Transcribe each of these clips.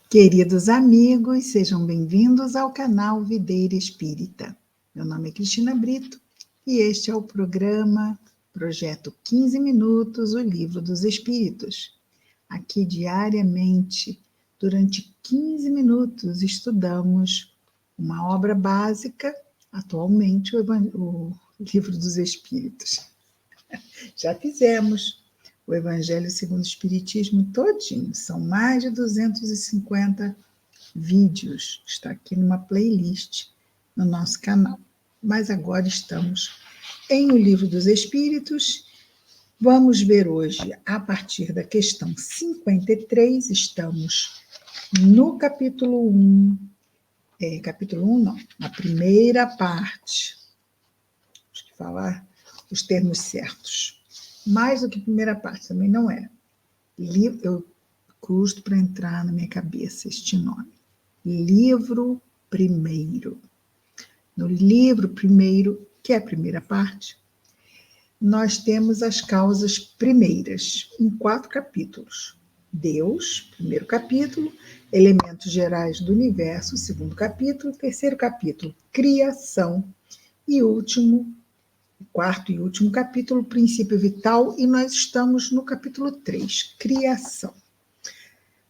Queridos amigos, sejam bem-vindos ao canal Videira Espírita. Meu nome é Cristina Brito e este é o programa Projeto 15 Minutos, o Livro dos Espíritos. Aqui diariamente, durante 15 minutos, estudamos uma obra básica, atualmente o Livro dos Espíritos. Já fizemos o Evangelho segundo o Espiritismo todinho, são mais de 250 vídeos, está aqui numa playlist no nosso canal. Mas agora estamos em O Livro dos Espíritos. Vamos ver hoje, a partir da questão 53, estamos no capítulo 1, capítulo 1 não, na primeira parte. Acho que falar os termos certos. Mais do que primeira parte, também não é. Eu custo para entrar na minha cabeça este nome. Livro primeiro. No livro primeiro, que é a primeira parte, nós temos as causas primeiras, em 4 capítulos. Deus, primeiro capítulo, elementos gerais do universo, segundo capítulo, terceiro capítulo, criação, e quarto e último capítulo, princípio vital, e nós estamos no capítulo 3, criação.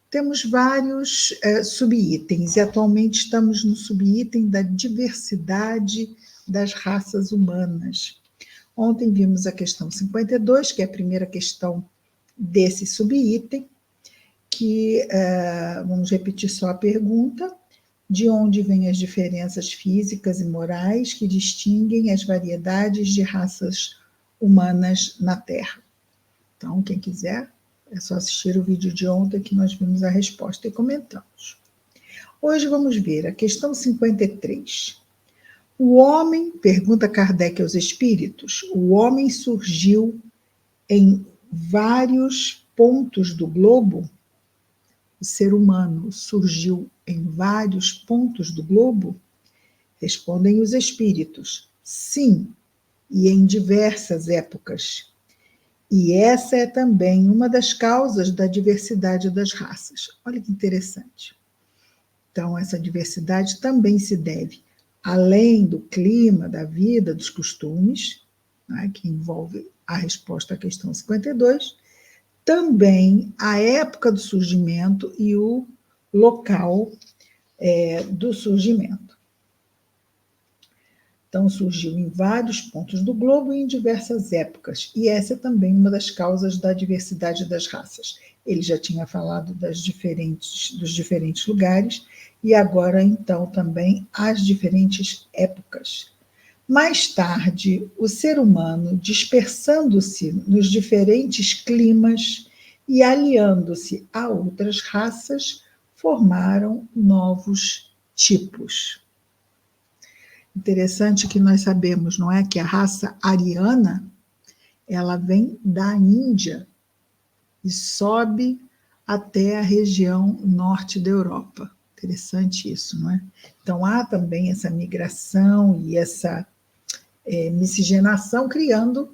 Temos vários subitens, e atualmente estamos no subitem da diversidade das raças humanas. Ontem vimos a questão 52, que é a primeira questão desse subitem, que vamos repetir só a pergunta: de onde vêm as diferenças físicas e morais que distinguem as variedades de raças humanas na Terra? Então, quem quiser, é só assistir o vídeo de ontem que nós vimos a resposta e comentamos. Hoje vamos ver a questão 53. O homem, pergunta Kardec aos espíritos, o homem surgiu em vários pontos do globo? O ser humano surgiu em vários pontos do globo? Respondem os espíritos, sim, e em diversas épocas. E essa é também uma das causas da diversidade das raças. Olha que interessante. Então, essa diversidade também se deve, além do clima, da vida, dos costumes, né, que envolve a resposta à questão 52, também a época do surgimento e o local do surgimento. Então, surgiu em vários pontos do globo e em diversas épocas, e essa é também uma das causas da diversidade das raças. Ele já tinha falado dos diferentes lugares, e agora, então, também as diferentes épocas. Mais tarde, o ser humano, dispersando-se nos diferentes climas e aliando-se a outras raças, formaram novos tipos. Interessante que nós sabemos, não é, que a raça ariana, ela vem da Índia e sobe até a região norte da Europa. Interessante isso, não é? Então, há também essa migração e essa miscigenação, criando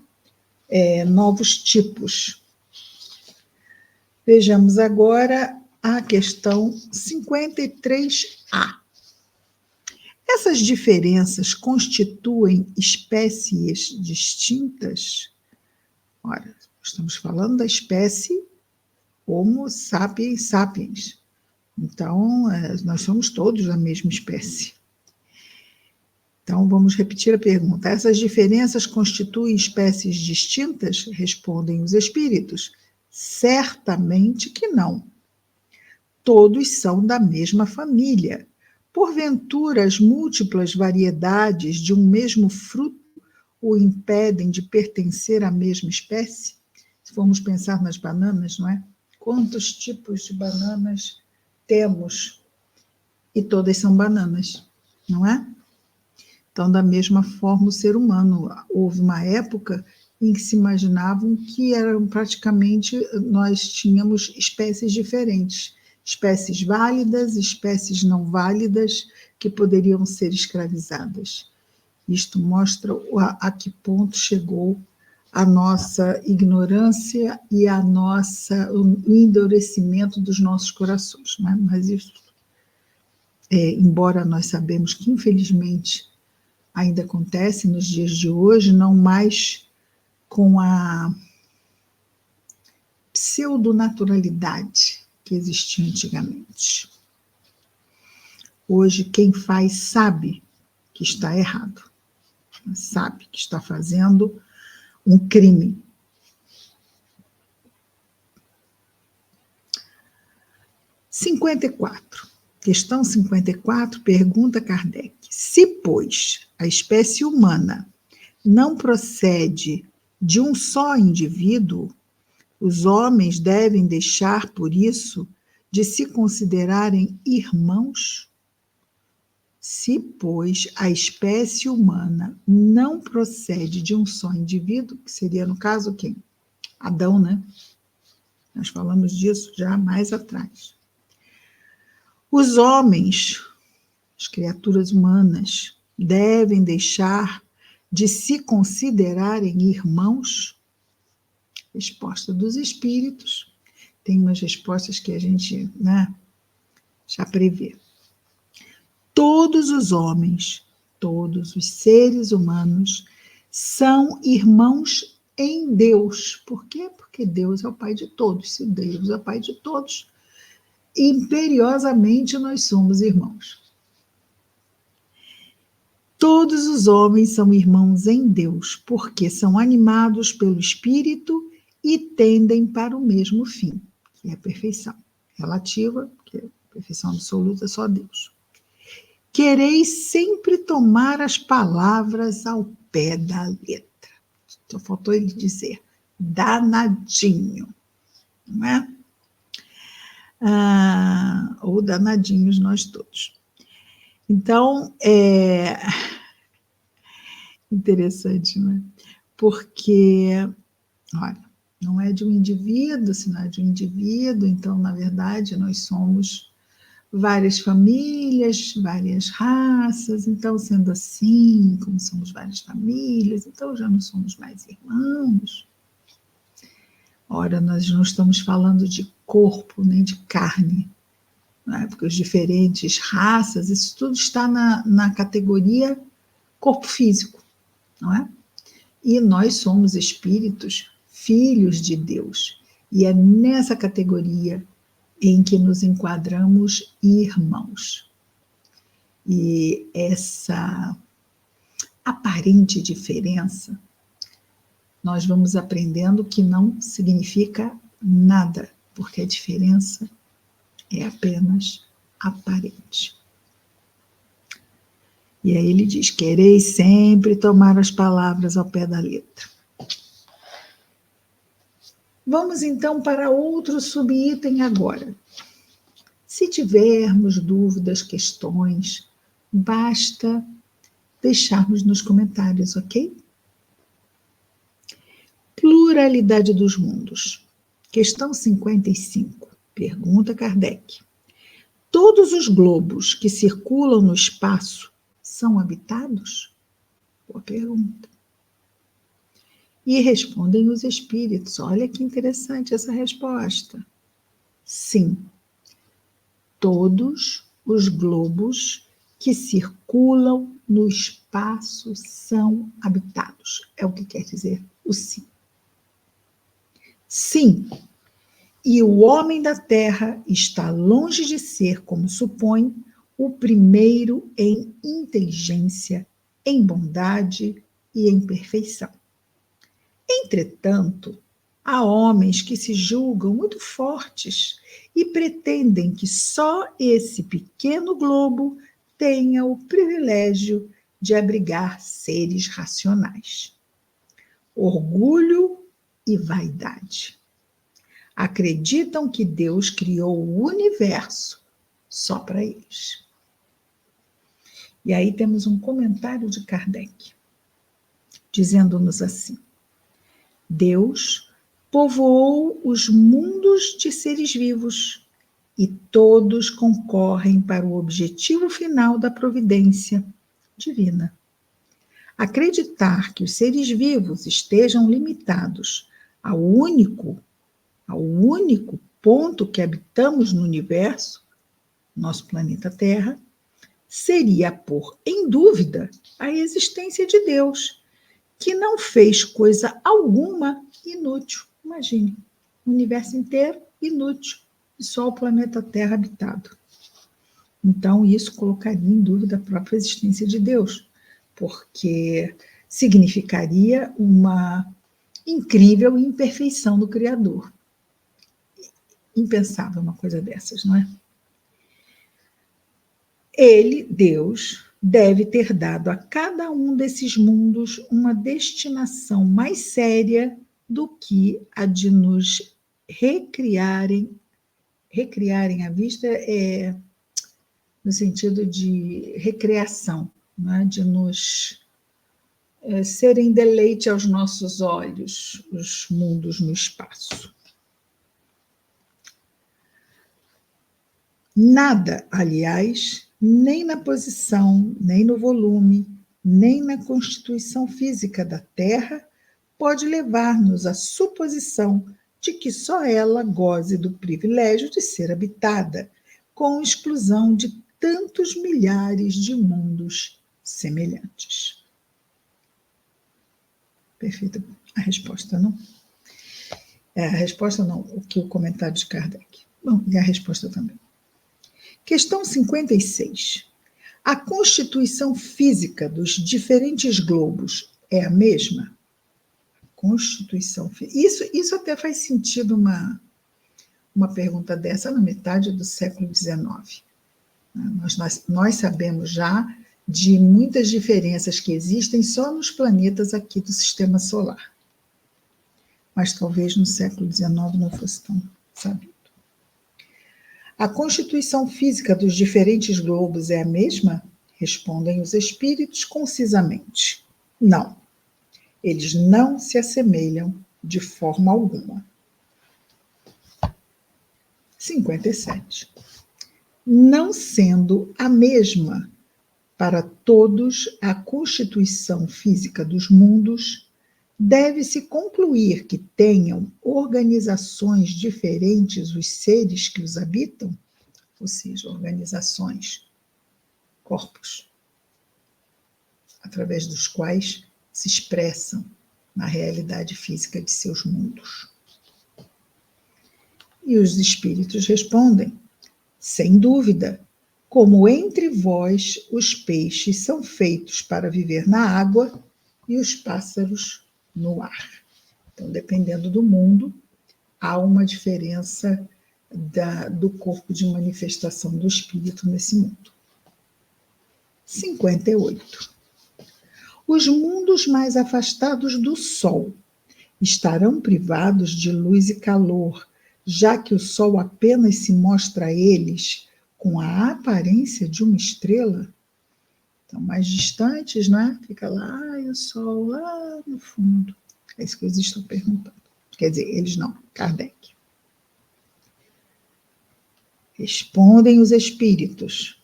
novos tipos. Vejamos agora a questão 53A. Essas diferenças constituem espécies distintas? Ora, estamos falando da espécie Homo sapiens sapiens. Então, nós somos todos a mesma espécie. Então, vamos repetir a pergunta. Essas diferenças constituem espécies distintas? Respondem os espíritos. Certamente que não. Todos são da mesma família. Porventura, as múltiplas variedades de um mesmo fruto o impedem de pertencer à mesma espécie? Se formos pensar nas bananas, não é? Quantos tipos de bananas temos? E todas são bananas, não é? Então, da mesma forma, o ser humano, houve uma época em que se imaginavam que eram praticamente, nós tínhamos espécies diferentes, espécies válidas, espécies não válidas, que poderiam ser escravizadas. Isto mostra a que ponto chegou a nossa ignorância e o endurecimento dos nossos corações. Né? Mas isso, embora nós sabemos que, infelizmente, ainda acontece nos dias de hoje, não mais com a pseudonaturalidade que existia antigamente. Hoje, quem faz sabe que está errado, sabe que está fazendo um crime. Questão 54, pergunta Kardec. Se, pois, a espécie humana não procede de um só indivíduo, os homens devem deixar, por isso, de se considerarem irmãos? Se, pois, a espécie humana não procede de um só indivíduo, que seria, no caso, quem? Adão, né? Nós falamos disso já mais atrás. Os homens, as criaturas humanas, devem deixar de se considerarem irmãos? Resposta dos espíritos. Tem umas respostas que a gente, né, já prevê. Todos os homens, todos os seres humanos são irmãos em Deus. Por quê? Porque Deus é o Pai de todos. Se Deus é o Pai de todos, imperiosamente nós somos irmãos. Todos os homens são irmãos em Deus, porque são animados pelo Espírito e tendem para o mesmo fim, que é a perfeição relativa, que é a perfeição absoluta, só Deus. Quereis sempre tomar as palavras ao pé da letra. Só faltou ele dizer, danadinho, não é? Ou danadinhos nós todos. Então, interessante, né? Porque, olha, não é de um indivíduo, se não é de um indivíduo, então, na verdade, nós somos várias famílias, várias raças, então, sendo assim, como somos várias famílias, então já não somos mais irmãos. Ora, nós não estamos falando de corpo, nem de carne, né? Porque as diferentes raças, isso tudo está na categoria corpo físico, não é? E nós somos espíritos, filhos de Deus, e é nessa categoria em que nos enquadramos irmãos. E essa aparente diferença, nós vamos aprendendo que não significa nada, porque a diferença é apenas aparente. E aí ele diz, quereis sempre tomar as palavras ao pé da letra. Vamos então para outro subitem agora. Se tivermos dúvidas, questões, basta deixarmos nos comentários, ok? Pluralidade dos mundos. Questão 55. Pergunta Kardec. Todos os globos que circulam no espaço são habitados? Boa pergunta. E respondem os espíritos. Olha que interessante essa resposta. Sim. Todos os globos que circulam no espaço são habitados. É o que quer dizer o sim. Sim. E o homem da Terra está longe de ser, como supõe, o primeiro em inteligência, em bondade e em perfeição. Entretanto, há homens que se julgam muito fortes e pretendem que só esse pequeno globo tenha o privilégio de abrigar seres racionais. Orgulho e vaidade. Acreditam que Deus criou o universo só para eles. E aí temos um comentário de Kardec, dizendo-nos assim: Deus povoou os mundos de seres vivos e todos concorrem para o objetivo final da providência divina. Acreditar que os seres vivos estejam limitados ao único ponto que habitamos no universo, nosso planeta Terra, seria pôr em dúvida a existência de Deus, que não fez coisa alguma inútil. Imagine, o universo inteiro inútil, e só o planeta Terra habitado. Então, isso colocaria em dúvida a própria existência de Deus, porque significaria uma incrível imperfeição do Criador. Impensável uma coisa dessas, não é? Ele, Deus, deve ter dado a cada um desses mundos uma destinação mais séria do que a de nos recriarem a vista no sentido de recreação, né? De nos serem deleite aos nossos olhos, os mundos no espaço. Nada, aliás, nem na posição, nem no volume, nem na constituição física da Terra pode levar-nos à suposição de que só ela goze do privilégio de ser habitada, com exclusão de tantos milhares de mundos semelhantes. Perfeita a resposta, não? A resposta não, o que o comentário de Kardec. Bom, e a resposta também. Questão 56. A constituição física dos diferentes globos é a mesma? Constituição física. Isso até faz sentido uma pergunta dessa na metade do século XIX. Nós sabemos já de muitas diferenças que existem só nos planetas aqui do sistema solar. Mas talvez no século XIX não fosse tão sabido. A constituição física dos diferentes globos é a mesma? Respondem os espíritos concisamente. Não. Eles não se assemelham de forma alguma. 57. Não sendo a mesma para todos a constituição física dos mundos, deve-se concluir que tenham organizações diferentes os seres que os habitam, ou seja, organizações, corpos, através dos quais se expressam na realidade física de seus mundos. E os espíritos respondem, sem dúvida, como entre vós os peixes são feitos para viver na água e os pássaros no ar. Então, dependendo do mundo, há uma diferença do corpo de manifestação do espírito nesse mundo. 58. Os mundos mais afastados do Sol estarão privados de luz e calor, já que o Sol apenas se mostra a eles com a aparência de uma estrela? Então, mais distantes, né? Fica lá, o Sol lá no fundo. É isso que eles estão perguntando. Quer dizer, eles não, Kardec. Respondem os espíritos.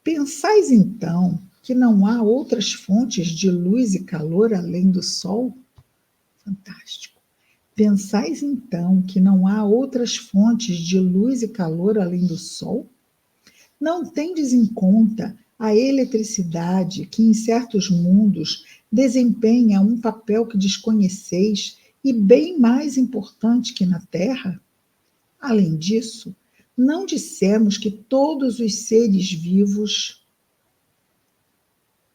Pensais, então, que não há outras fontes de luz e calor além do Sol? Fantástico. Pensais, então, que não há outras fontes de luz e calor além do Sol? Não tendes em conta a eletricidade que em certos mundos desempenha um papel que desconheceis e bem mais importante que na Terra? Além disso, não dissemos que todos os seres vivos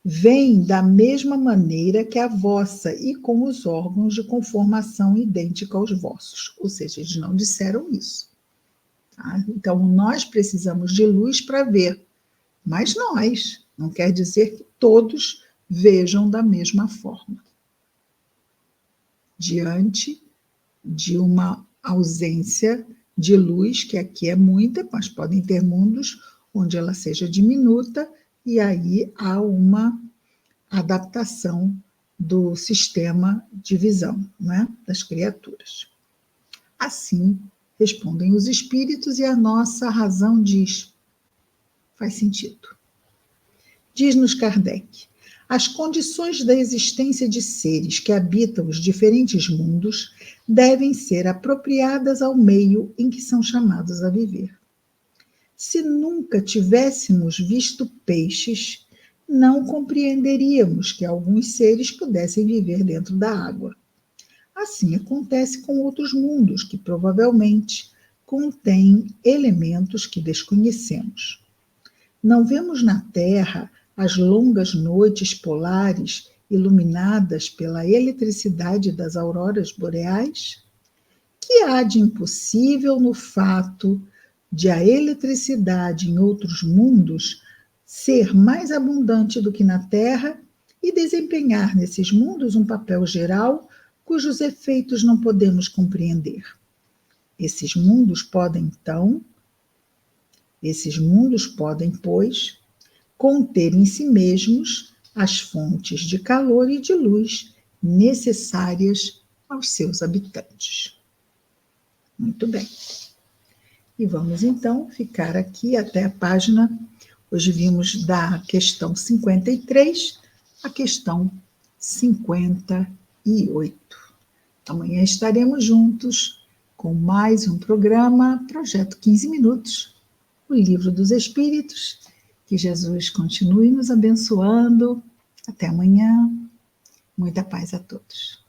vêm da mesma maneira que a vossa e com os órgãos de conformação idêntica aos vossos. Ou seja, eles não disseram isso. Tá? Então, nós precisamos de luz para ver, mas nós, não quer dizer que todos vejam da mesma forma. Diante de uma ausência de luz, que aqui é muita, mas podem ter mundos onde ela seja diminuta, e aí há uma adaptação do sistema de visão, né, das criaturas. Assim, respondem os espíritos e a nossa razão diz, faz sentido. Diz-nos Kardec, As condições da existência de seres que habitam os diferentes mundos devem ser apropriadas ao meio em que são chamados a viver. Se nunca tivéssemos visto peixes, não compreenderíamos que alguns seres pudessem viver dentro da água. Assim acontece com outros mundos que provavelmente contêm elementos que desconhecemos. Não vemos na Terra as longas noites polares iluminadas pela eletricidade das auroras boreais? Que há de impossível no fato de a eletricidade em outros mundos ser mais abundante do que na Terra e desempenhar nesses mundos um papel geral cujos efeitos não podemos compreender? Esses mundos podem, pois, conter em si mesmos as fontes de calor e de luz necessárias aos seus habitantes. Muito bem. E vamos então ficar aqui até a página. Hoje vimos da questão 53 à questão 58. Amanhã estaremos juntos com mais um programa, Projeto 15 Minutos, o Livro dos Espíritos. Que Jesus continue nos abençoando. Até amanhã. Muita paz a todos.